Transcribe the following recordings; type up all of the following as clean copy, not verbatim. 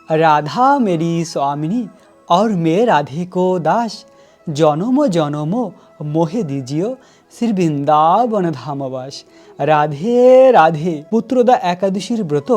राधा मेरी स्वामिनी और मैं राधे को दास, জনম জনম মোহে দিজিও শ্রী বৃন্দাবন ধামবাস। রাধে রাধে। পুত্রদা একাদশীর ব্রত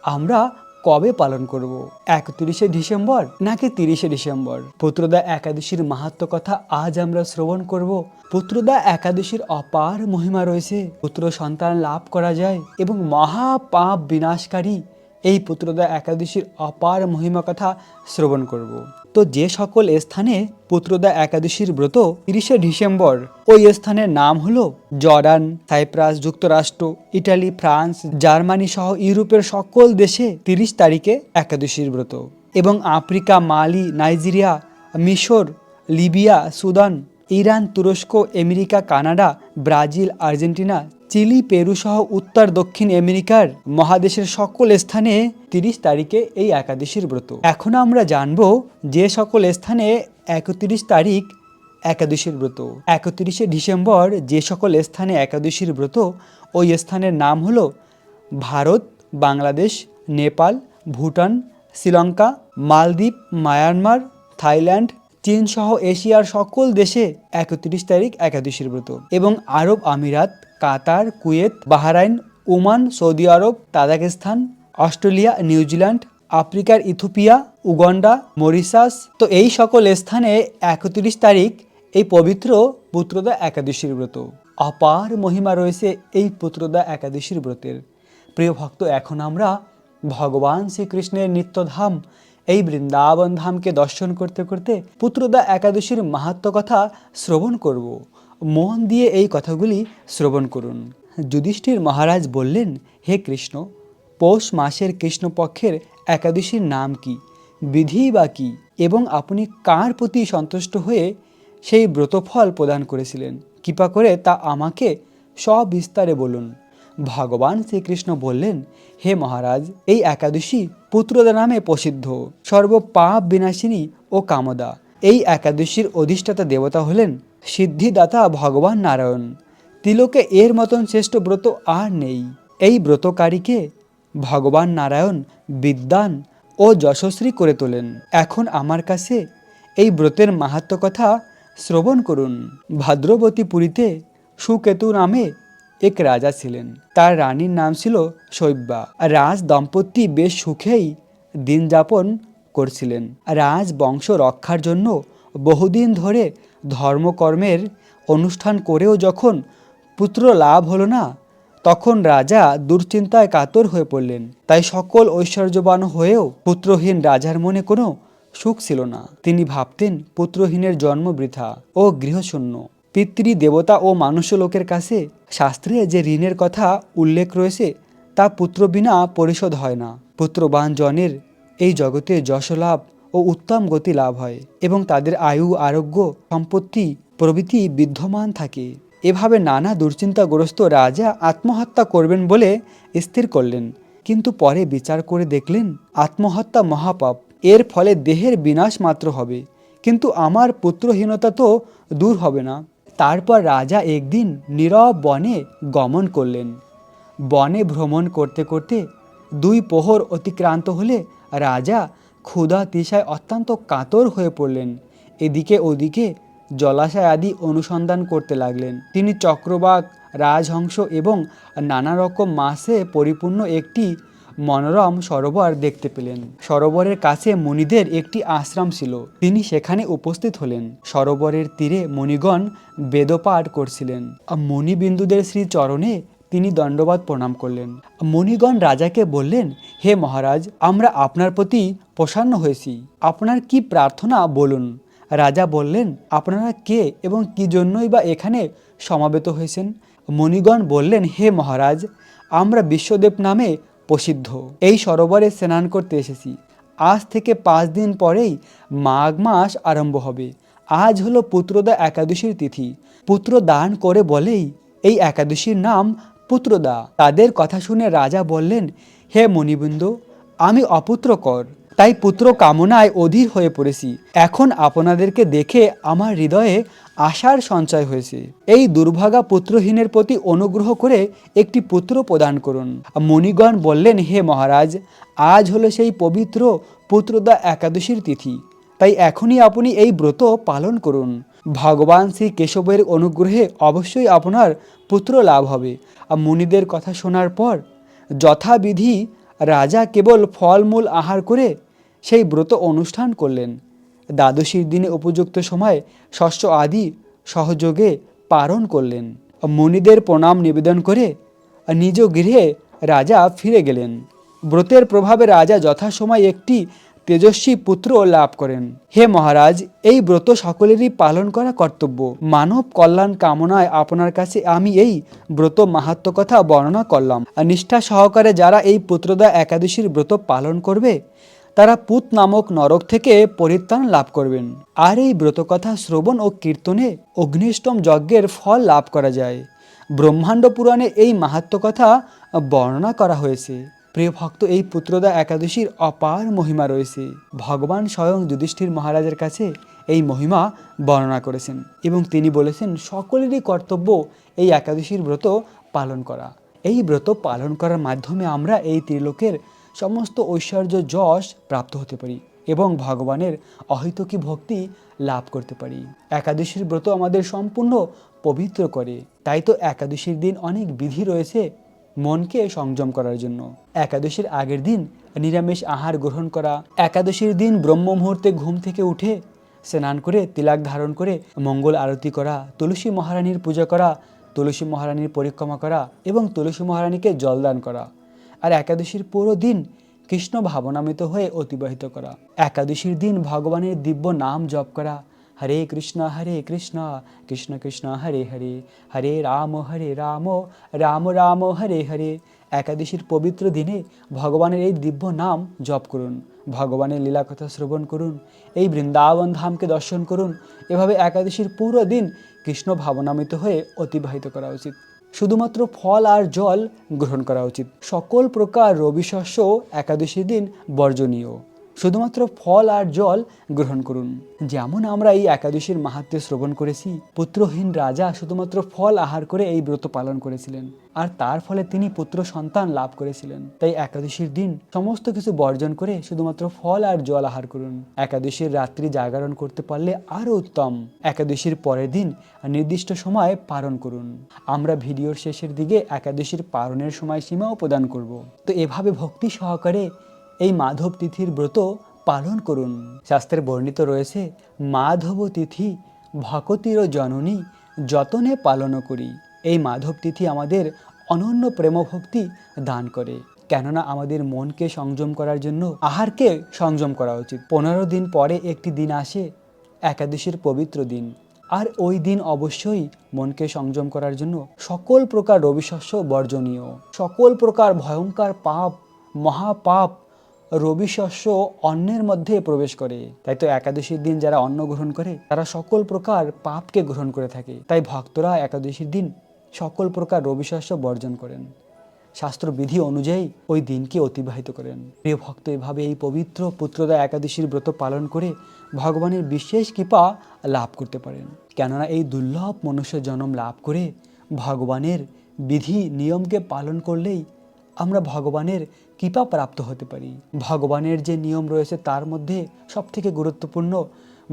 আমরা কবে পালন করব? 31শে ডিসেম্বর নাকি 30শে ডিসেম্বর? পুত্রদা একাদশীর মাহাত্ম্য কথা আজ আমরা শ্রবণ করব। পুত্রদা একাদশীর অপার মহিমা রয়েছে। পুত্র সন্তান লাভ করা যায় এবং মহাপাপ বিনাশকারী এই পুত্রদা একাদশীর অপার মহিমা কথা শ্রবণ করব। তো যে সকল স্থানে পুত্রদা একাদশীর ব্রত 30শে ডিসেম্বর, ওই স্থানের নাম হলো জর্ডান, সাইপ্রাস, যুক্তরাষ্ট্র, ইটালি, ফ্রান্স, জার্মানি সহ ইউরোপের সকল দেশে 30 তারিখে একাদশীর ব্রত। এবং আফ্রিকা, মালি, নাইজেরিয়া, মিশর, লিবিয়া, সুদান, ইরান, তুরস্ক, America, Canada, Brazil, Argentina, Chile, Peru সহ উত্তর দক্ষিণ আমেরিকার মহাদেশের সকল স্থানে 30 তারিখে এই একাদশীর ব্রত। এখন আমরা জানব যে সকল স্থানে 31 তারিখ একাদশীর ব্রত। 31শে ডিসেম্বর যে সকল স্থানে একাদশীর ব্রত, ওই স্থানের নাম হলো ভারত, বাংলাদেশ, নেপাল, ভুটান, শ্রীলঙ্কা, মালদ্বীপ, মায়ানমার, থাইল্যান্ড, চীন সহ এশিয়ার সকল দেশে 31 তারিখ একাদশীর ব্রত। এবং আরব আমিরাত, কাতার, কুয়েত, বাহরাইন, ওমান, সৌদি আরব, তাজিকিস্তান, অস্ট্রেলিয়া, নিউজিল্যান্ড, আফ্রিকার ইথিওপিয়া, উগান্ডা, মরিশাস, তো এই সকল স্থানে 31 তারিখ এই পবিত্র পুত্রদা একাদশীর ব্রত। অপার মহিমা রয়েছে এই পুত্রদা একাদশীর ব্রতের। প্রিয় ভক্ত, এখন আমরা ভগবান শ্রীকৃষ্ণের নিত্যধাম এই বৃন্দাবন ধামকে দর্শন করতে করতে পুত্রদা একাদশীর মাহাত্ম্য কথা শ্রবণ করব। মন দিয়ে এই কথাগুলি শ্রবণ করুন। যুধিষ্ঠির মহারাজ বললেন, হে কৃষ্ণ, পৌষ মাসের কৃষ্ণপক্ষের একাদশীর নাম কি, বিধি বা কি, এবং আপনি কার প্রতি সন্তুষ্ট হয়ে সেই ব্রতফল প্রদান করেছিলেন? কৃপা করে তা আমাকে সবিস্তারে বলুন। ভগবান শ্রীকৃষ্ণ বললেন, হে মহারাজ, এই একাদশী পুত্রদা নামে প্রসিদ্ধ, সর্বপাপ বিনাশিনী ও কামদা। এই একাদশীর অধিষ্ঠাতা দেবতা হলেন সিদ্ধিদাতা ভগবান নারায়ণ। তিলকে এর মতন শ্রেষ্ঠ ব্রত আর নেই। এই ব্রতকারীকে ভগবান নারায়ণ বিদ্বান ও যশস্বী করে তোলেন। এখন আমার কাছে এই ব্রতের মাহাত্ম্য কথা শ্রবণ করুন। ভাদ্রবতীপুরীতে সুকেতু নামে এক রাজা ছিলেন। তার রানীর নাম ছিল শৈব্যা। রাজ দম্পতি বেশ সুখেই দিন যাপন করছিলেন। রাজ বংশ রক্ষার জন্য বহুদিন ধরে ধর্মকর্মের অনুষ্ঠান করেও যখন পুত্র লাভ হলো না, তখন রাজা দুশ্চিন্তায় কাতর হয়ে পড়লেন। তাই সকল ঐশ্বর্যবান হয়েও পুত্রহীন রাজার মনে কোনো সুখ ছিল না। তিনি ভাবতেন, পুত্রহীনের জন্ম বৃথা ও গৃহশূন্য। পিতৃ দেবতা ও মানুষ্যলোকের কাছে শাস্ত্রে যে ঋণের কথা উল্লেখ রয়েছে, তা পুত্র বিনা পরিশোধ হয় না। পুত্রবান জনের এই জগতে যশলাভ ও উত্তম গতি লাভ হয় এবং তাদের আয়ু, আরোগ্য, সম্পত্তি প্রভৃতি বিদ্যমান থাকে। এভাবে নানা দুশ্চিন্তাগ্রস্ত রাজা আত্মহত্যা করবেন বলে স্থির করলেন। কিন্তু পরে বিচার করে দেখলেন, আত্মহত্যা মহাপাপ। এর ফলে দেহের বিনাশ মাত্র হবে, কিন্তু আমার পুত্রহীনতা তো দূর হবে না। তারপর রাজা একদিন নীরব বনে গমন করলেন। বনে ভ্রমণ করতে করতে 2 প্রহর অতিক্রান্ত হলে রাজা ক্ষুধা তৃষায় অত্যন্ত কাতর হয়ে পড়লেন। এদিকে ওদিকে জলাশয় আদি অনুসন্ধান করতে লাগলেন। তিনি চক্রবাক, রাজহংস এবং নানা রকম মাছে পরিপূর্ণ একটি মনোরম সরোবর দেখতে পেলেন। সরোবরের কাছে মুনিদের একটি আশ্রম ছিল। তিনি সেখানে উপস্থিত হলেন। সরোবরের তীরে মুনিগণ বেদপাঠ করছিলেন। মুনিবিন্দুদের শ্রী চরণে তিনি দণ্ডবাদ প্রণাম করলেন। মুনিগণ রাজাকে বললেন, হে মহারাজ, আমরা আপনার প্রতি প্রসন্ন হয়েছি। আপনার কি প্রার্থনা বলুন। রাজা বললেন, আপনারা কে এবং কি জন্যই বা এখানে সমাবেত হয়েছেন? মুনিগণ বললেন, হে মহারাজ, আমরা বিশ্বদেব নামে প্রসিদ্ধ এই সরোবরে স্নান করতে এসেছি। আজ থেকে 5 দিন পরেই মাঘ মাস আরম্ভ হবে। আজ হলো পুত্রদা একাদশীর তিথি। পুত্র দান করে বলেই এই একাদশীর নাম পুত্রদা। তাদের কথা শুনে রাজা বললেন, হে মুনিবৃন্দ, আমি অপুত্রকর, তাই পুত্র কামনায় অধীর হয়ে পড়েছি। এখন আপনাদেরকে দেখে আমার হৃদয়ে আশার সঞ্চয় হয়েছে। এই দুর্ভাগা পুত্রহীনের প্রতি অনুগ্রহ করে একটি পুত্র প্রদান করুন। মুনিগণ বললেন, হে মহারাজ, আজ হলো সেই পবিত্র পুত্রদা একাদশীর তিথি, তাই এখনই আপনি এই ব্রত পালন করুন। ভগবান শ্রী কেশবের অনুগ্রহে অবশ্যই আপনার পুত্র লাভ হবে। মুনিদের কথা শোনার পর যথাবিধি রাজা কেবল ফলমূল আহার করে সেই ব্রত অনুষ্ঠান করলেন। দ্বাদশীর দিনে উপযুক্ত সময় শস্য আদি সহযোগে পালন করলেন। মুনিদের প্রণাম নিবেদন করে নিজ গৃহে রাজা ফিরে গেলেন। ব্রতের প্রভাবে রাজা যথাসময় একটি তেজস্বী পুত্র লাভ করেন। হে মহারাজ, এই ব্রত সকলেরই পালন করা কর্তব্য। মানব কল্যাণ কামনায় আপনার কাছে আমি এই ব্রত মাহাত্ম্য কথা বর্ণনা করলাম। নিষ্ঠা সহকারে যারা এই পুত্রদা একাদশীর ব্রত পালন করবে তারা পুত নামক নরক থেকে পরিত্রাণ লাভ করবেন। আর এই ব্রতকথা শ্রবণ ও কীর্তনে অগ্নিষ্টম যজ্ঞের ফল লাভ করা যায়। ব্রহ্মাণ্ড পুরাণে এই মাহাত্ম্য কথা বর্ণনা করা হয়েছে। প্রিয় ভক্ত, এই পুত্রদা একাদশীর অপার মহিমা রয়েছে। ভগবান স্বয়ং যুধিষ্ঠির মহারাজের কাছে এই মহিমা বর্ণনা করেছেন এবং তিনি বলেছেন সকলেরই কর্তব্য এই একাদশীর ব্রত পালন করা। এই ব্রত পালন করার মাধ্যমে আমরা এই ত্রিলোকের সমস্ত ঐশ্বর্য যশ প্রাপ্ত হতে পারি এবং ভগবানের অহৈতুকী ভক্তি লাভ করতে পারি। একাদশীর ব্রত আমাদের সম্পূর্ণ পবিত্র করে। তাই তো একাদশীর দিন অনেক বিধি রয়েছে মনকে সংযম করার জন্য। একাদশীর আগের দিন নিরামিষ আহার গ্রহণ করা, একাদশীর দিন ব্রহ্ম মুহূর্তে ঘুম থেকে উঠে স্নান করে তিলক ধারণ করে মঙ্গল আরতি করা, তুলসী মহারানীর পূজা করা, তুলসী মহারানীর পরিক্রমা করা এবং তুলসী মহারানীকে জলদান করা। আর একাদশীর পুরো দিন কৃষ্ণ ভাবনামিত হয়ে অতিবাহিত করা। একাদশীর দিন ভগবানের দিব্য নাম জপ করা, হরে কৃষ্ণ কৃষ্ণ কৃষ্ণ হরে হরে, হরে রাম রাম রাম হরে হরে। একাদশীর পবিত্র দিনে ভগবানের এই দিব্য নাম জপ করুন, ভগবানের লীলা কথা শ্রবণ করুন, এই বৃন্দাবন ধামকে দর্শন করুন। এভাবে একাদশীর পুরো দিন কৃষ্ণ ভাবনামিত হয়ে অতিবাহিত করা উচিত। শুধুমাত্র ফল আর জল গ্রহণ করা উচিত। সকল প্রকার রবি শস্য একাদশীর দিন বর্জনীয়। শুধুমাত্র ফল আর জল গ্রহণ করুন। যেমন আমরা এই একাদশীর মাহাত্ম্য শ্রবণ করেছি, পুত্রহীন রাজা শুধুমাত্র ফল আহার করে এই ব্রত পালন করেছিলেন আর তার ফলে তিনি পুত্র সন্তান লাভ করেছিলেন। তাই একাদশীর দিন সমস্ত কিছু বর্জন করে শুধুমাত্র ফল আর জল আহার করুন। একাদশীর রাত্রি জাগরণ করতে পারলে আরও উত্তম। একাদশীর পরের দিন নির্দিষ্ট সময় পালন করুন। আমরা ভিডিওর শেষের দিকে একাদশীর পালনের সময়সীমাও প্রদান করব। তো এভাবে ভক্তি সহকারে এই মাধব তিথির ব্রত পালন করুন। শাস্ত্রে বর্ণিত রয়েছে, মাধব তিথি ভকতির জননী যতনে পালন করি। এই মাধব তিথি আমাদের অনন্য প্রেমভক্তি দান করে, কেননা আমাদের মনকে সংযম করার জন্য আহারকে সংযম করা উচিত। 15 দিন পরে একটি দিন আসে একাদশীর পবিত্র দিন, আর ওই দিন অবশ্যই মনকে সংযম করার জন্য সকল প্রকার রবিশস্য বর্জনীয়। সকল প্রকার ভয়ঙ্কর পাপ, মহাপাপ রবিশস্য অন্নের মধ্যে প্রবেশ করে। তাই তো একাদশীর দিন যারা অন্ন গ্রহণ করে তারা সকল প্রকার পাপকে গ্রহণ করে থাকে। তাই ভক্তরা একাদশীর দিন সকল প্রকার রবিশস্য বর্জন করেন, শাস্ত্রবিধি অনুযায়ী ওই দিনকে অতিবাহিত করেন। প্রিয় ভক্ত, এভাবে এই পবিত্র পুত্রদা একাদশীর ব্রত পালন করে ভগবানের বিশেষ কৃপা লাভ করতে পারেন। কেননা এই দুর্লভ মনুষ্য জন্ম লাভ করে ভগবানের বিধি নিয়মকে পালন করলেই আমরা ভগবানের কৃপা প্রাপ্ত হতে পারি। ভগবানের যে নিয়ম রয়েছে তার মধ্যে সবথেকে গুরুত্বপূর্ণ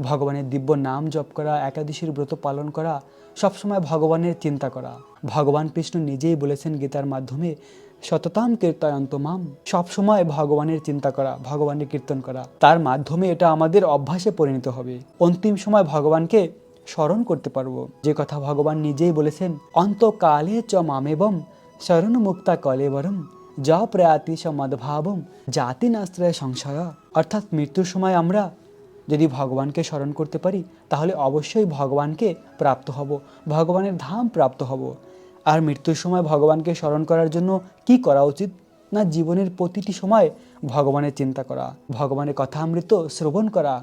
ভগবানের দিব্য নাম জপ করা, একাদশীর ব্রত পালন করা, সবসময় ভগবানের চিন্তা করা। ভগবান কৃষ্ণ নিজেই বলেছেন গীতার মাধ্যমে, সততাম কীর্তয়ন্ত মাম, সবসময় ভগবানের চিন্তা করা, ভগবানের কীর্তন করা। তার মাধ্যমে এটা আমাদের অভ্যাসে পরিণত হবে। অন্তিম সময় ভগবানকে স্মরণ করতে পারবো। যে কথা ভগবান নিজেই বলেছেন, অন্তকালে চ মামেবম শরণ মুক্তা কলেবরম যা প্রয়াতি স মদভাবম জাতি নাস্ত্রয় সংশয়। অর্থাৎ মৃত্যুর সময় আমরা যদি ভগবানকে স্মরণ করতে পারি তাহলে অবশ্যই ভগবানকে প্রাপ্ত হব, ভগবানের ধাম প্রাপ্ত হব। আর মৃত্যুর সময় ভগবানকে স্মরণ করার জন্য কি করা উচিত না, জীবনের প্রতিটি সময় ভগবানের চিন্তা করা, ভগবানের কথামৃত শ্রবণ করা।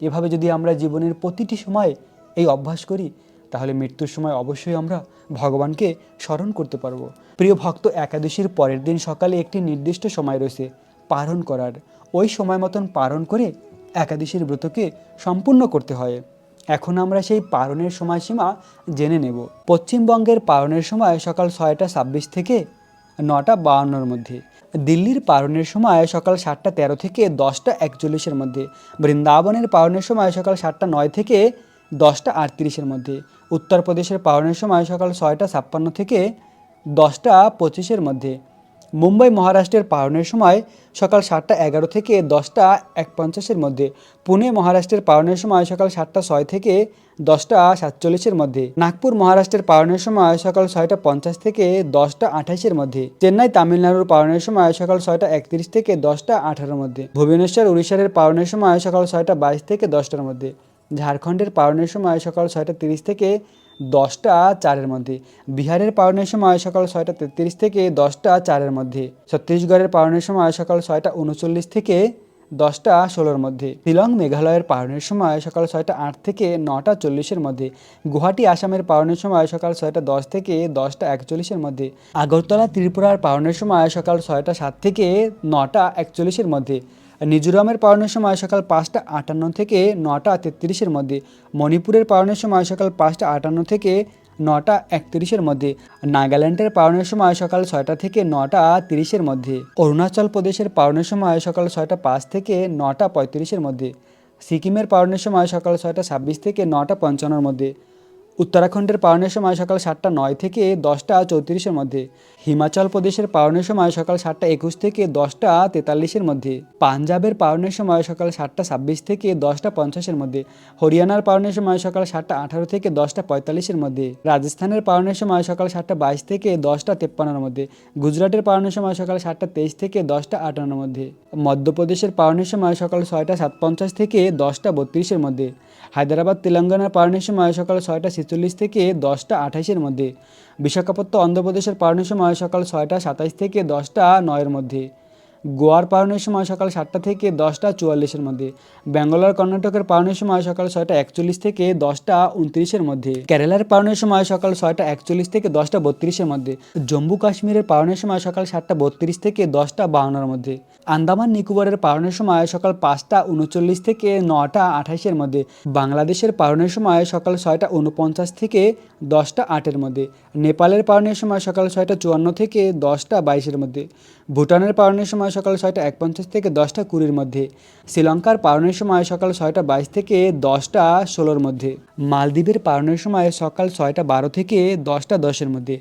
এভাবে যদি আমরা জীবনের প্রতিটি সময় এই অভ্যাস করি তাহলে মৃত্যুর সময় অবশ্যই আমরা ভগবানকে স্মরণ করতে পারবো। প্রিয় ভক্ত, একাদশীর পরের দিন সকালে একটি নির্দিষ্ট সময় রয়েছে পালন করার। ওই সময় মতন পালন করে একাদশীর ব্রতকে সম্পূর্ণ করতে হয়। এখন আমরা সেই পালনের সময়সীমা জেনে নেব। পশ্চিমবঙ্গের পালনের সময় সকাল 6:26 থেকে 9:52-র মধ্যে, দিল্লির পালনের সময় সকাল 7:13 থেকে 10:41-এর মধ্যে, বৃন্দাবনের পালনের সময় সকাল 7:09 থেকে 10:38-এর মধ্যে, উত্তরপ্রদেশের পালনের সময় সকাল 6:56 থেকে 10:25-এর মধ্যে, মুম্বাই মহারাষ্ট্রের পালনের সময় সকাল 7:11 থেকে 10:51-এর মধ্যে, পুনে মহারাষ্ট্রের পালনের সময় সকাল 7:06 থেকে 10:47-এর মধ্যে, নাগপুর মহারাষ্ট্রের পালনের সময় সকাল 6:50 থেকে 10:28-এর মধ্যে, চেন্নাই তামিলনাড়ুর পালনের সময় সকাল 6:31 থেকে 10:18-র মধ্যে, ভুবনেশ্বর উড়িষ্যার পালনের সময় সকাল 6:22 থেকে 10টার মধ্যে, ঝাড়খণ্ডের পালনের সময় সকাল 6:30 থেকে 10:04-এর মধ্যে, বিহারের পালনের সময় সকাল 6:33 থেকে 10:04-এর মধ্যে, ছত্তিশগড়ের পালনের সময় সকাল 6:39 থেকে 10:16-র মধ্যে, শিলং মেঘালয়ের পালনের সময় সকাল 6:08 থেকে 9:40-এর মধ্যে, গুয়াহাটি আসামের পালনের সময় সকাল 6:10 থেকে 10:41-এর মধ্যে, আগরতলা ত্রিপুরার পালনের সময় সকাল 6:07 থেকে 9:41-এর মধ্যে, মিজোরামের পালনের সময় সকাল 5:58 থেকে 9:33-এর মধ্যে, মণিপুরের পালনের সময় সকাল 5:58 থেকে 9:31-এর মধ্যে, নাগাল্যান্ডের পালনের সময় সকাল 6টা থেকে 9:30-এর মধ্যে, অরুণাচল প্রদেশের পালনের সময় সকাল 6:05 থেকে 9:35-এর মধ্যে, সিকিমের পালনের সময় সকাল 6:26 থেকে 9:55-এর মধ্যে, উত্তরাখণ্ডের পালনের সময় সকাল 7:09 থেকে 10:34-এর মধ্যে, হিমাচল প্রদেশের পালনের সময় সকাল 7:21 থেকে 10:43-এর মধ্যে, পাঞ্জাবের পালনের সময় সকাল 7:26 থেকে 10:50-এর মধ্যে, হরিয়ানার পালনের সময় সকাল 7:18 থেকে 10:45-এর মধ্যে, রাজস্থানের পালনের সময় সকাল 7:22 থেকে 10:53-এর মধ্যে, গুজরাটের পালনের সময় সকাল 7:23 থেকে 10:58-এর মধ্যে, মধ্যপ্রদেশের পালনের সময় সকাল 6:57 থেকে 10:32-এর মধ্যে, হায়দ্রাবাদ তেলেঙ্গানার পালনের সময় সকাল 6:46 থেকে 10:28-এর মধ্যে, বিশাখাপত্তনম অন্ধ্রপ্রদেশের পালনের সময় সকাল 6:27 থেকে 10:09-এর মধ্যে, গোয়ার পালনের সময় সকাল 7টা থেকে 10:44-এর মধ্যে, ব্যাঙ্গালোর কর্ণাটকের পালনের সময় সকাল 6:41 থেকে 10:29-এর মধ্যে, কেরালার পালনের সময় সকাল 6:41 থেকে 10:32-এর মধ্যে, জম্মু কাশ্মীরের পালনের সময় সকাল 7:32 থেকে 10:52-এর মধ্যে, আন্দামান নিকোবরের পালনের সময় সকাল 5:39 থেকে 9:28-এর মধ্যে, বাংলাদেশের পালনের সময় সকাল 6:49 থেকে 10:08-এর মধ্যে, নেপালের পালনের সময় সকাল 6:54 থেকে 10:22-এর মধ্যে, ভুটানের পালনের সময় সকাল 6:51 থেকে 10:20-এর মধ্যে, শ্রীলঙ্কার পালনের সময় সকাল 6:22 থেকে 10:16-এর মধ্যে, মালদ্বীপের পালনের সময় সকাল 6:12 থেকে 10:10-এর মধ্যে,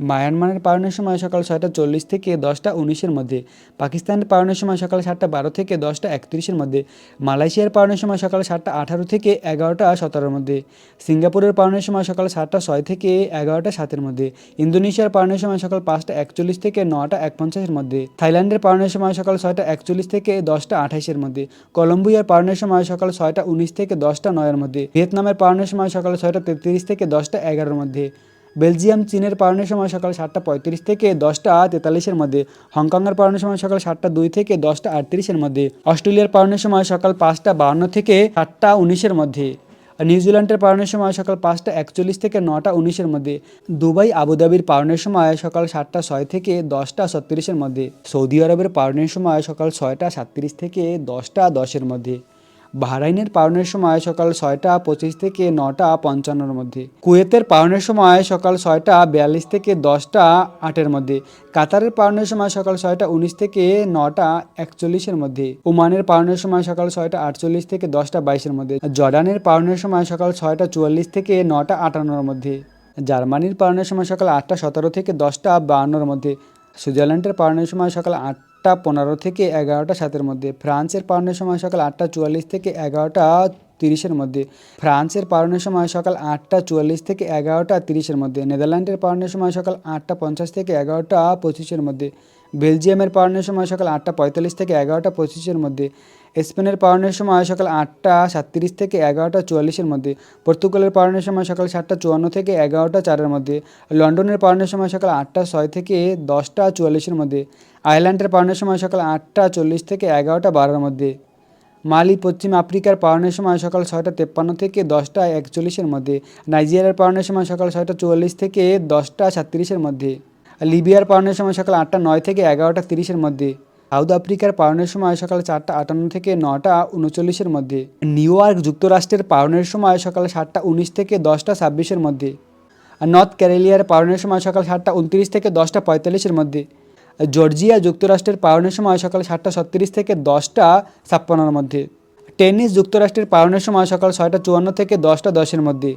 মায়ানমারের পালনের সময় সকাল 6:40 থেকে 10:19-এর মধ্যে, পাকিস্তানের পালনের সময় সকাল 7:12 থেকে 10:31-এর মধ্যে, মালয়েশিয়ার পালনের সময় সকাল 7:18 থেকে 11:17-এর মধ্যে, সিঙ্গাপুরের পালনের সময় সকাল 7:06 থেকে 11:07-এর মধ্যে, ইন্দোনেশিয়ার পালনের সময় সকাল 5:41 থেকে 9:51-এর মধ্যে, থাইল্যান্ডের পালনের সময় সকাল 6:41 থেকে 10:28-এর মধ্যে, কলম্বিয়ার পালনের সময় সকাল 6:19 থেকে 10:09-এর মধ্যে, ভিয়েতনামের পালনের সময় সকাল 6:33 থেকে 10:11-এর মধ্যে, বেলজিয়াম চীনের পালনের সময় সকাল 7:35 থেকে 10:43-এর মধ্যে, হংকংয়ের পালনের সময় সকাল 7:02 থেকে 10:38-এর মধ্যে, অস্ট্রেলিয়ার পালনের সময় সকাল 5:52 থেকে 7:19-এর মধ্যে, নিউজিল্যান্ডের পালনের সময় সকাল 5:41 থেকে 9:19-এর মধ্যে, দুবাই আবুধাবির পালনের সময় সকাল 7:06 থেকে 10:36-এর মধ্যে, সৌদি আরবের পালনের সময় সকাল 6:37 থেকে 10:10-এর মধ্যে, বাহরাইনের পালনের সময় সকাল 6:25 থেকে 9:55-এর মধ্যে, কুয়েতের পালনের সময় সকাল 6:42 থেকে 10:08-এর মধ্যে, কাতারের পালনের সময় সকাল 6:19 থেকে 9:41-এর মধ্যে, ওমানের পালনের সময় সকাল 6:48 থেকে 10:22-এর মধ্যে, জর্ডানের পালনের সময় সকাল 6:44 থেকে 9:58-এর মধ্যে, জার্মানির পালনের সময় সকাল 8:17 থেকে 10:52-এর মধ্যে, সুইজারল্যান্ডের পালনের সময় সকাল 8:15 থেকে 11:07-এর মধ্যে, ফ্রান্সের পালনের সময় সকাল 8:44 থেকে 11:30-এর মধ্যে, ফ্রান্সের পালনের সময় সকাল 8:44 থেকে 11:30-এর মধ্যে, নেদারল্যান্ডের পালনের সময় সকাল 8:50 থেকে 11:25-এর মধ্যে, বেলজিয়ামের পালনের সময় সকাল 8:45 থেকে 11:25-এর মধ্যে, স্পেনের পালনের সময় সকাল 8:37 থেকে 11:44-এর মধ্যে, পর্তুগালের পালনের সময় সকাল 7:54 থেকে 11:04-এর মধ্যে, লন্ডনের পালনের সময় সকাল 8:06 থেকে 10:44-এর মধ্যে, আয়ারল্যান্ডের পালনের সময় সকাল 8:40 থেকে 11:12-এর মধ্যে, মালি পশ্চিম আফ্রিকার পালনের সময় সকাল 6:53 থেকে 10:41-এর মধ্যে, নাইজেরিয়ার পালনের সময় সকাল 6:44 থেকে 10:37-এর মধ্যে, লিবিয়ার পালনের সময় সকাল 8:09 থেকে 11:30-এর মধ্যে, সাউথ আফ্রিকার পালনের সময় সকাল 4:58 থেকে 9:39 মধ্যে। নিউ ইয়র্ক যুক্তরাষ্ট্রের পালনের সময় সকাল 7:19 থেকে 10:26 মধ্যে। আর নর্থ ক্যারোলিনার পালনের সময় সকাল 7:29 থেকে 10:45 মধ্যে। জর্জিয়া যুক্তরাষ্ট্রের পালনের সময় সকাল 7:36 থেকে 10:56 মধ্যে। টেনিস যুক্তরাষ্ট্রের পালনের সময় সকাল 6:54 থেকে 10:10 মধ্যে।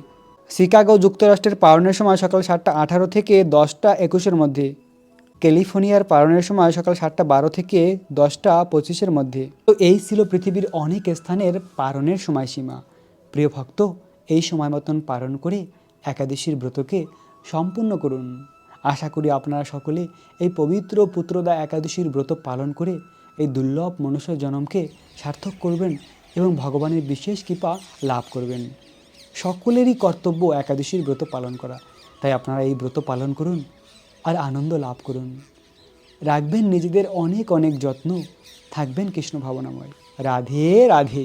শিকাগো যুক্তরাষ্ট্রের পালনের সময় সকাল 7:18 থেকে 10:21 মধ্যে। ক্যালিফোর্নিয়ার পালনের সময় সকাল 7:12 থেকে 10:25 মধ্যে। তো এই ছিল পৃথিবীর অনেক স্থানের পালনের সময়সীমা। প্রিয় ভক্ত, এই সময় মতন পালন করে একাদশীর ব্রতকে সম্পূর্ণ করুন। আশা করি আপনারা সকলে এই পবিত্র পুত্রদা একাদশীর ব্রত পালন করে এই দুর্লভ মনুষ্য জন্মকে সার্থক করবেন এবং ভগবানের বিশেষ কৃপা লাভ করবেন। সকলেরই কর্তব্য একাদশীর ব্রত পালন করা, তাই আপনারা এই ব্রত পালন করুন আর আনন্দ লাভ করুন। রাখবেন নিজেদের অনেক অনেক যত্ন, থাকবেন কৃষ্ণ ভাবনাময়। রাধে রাধে।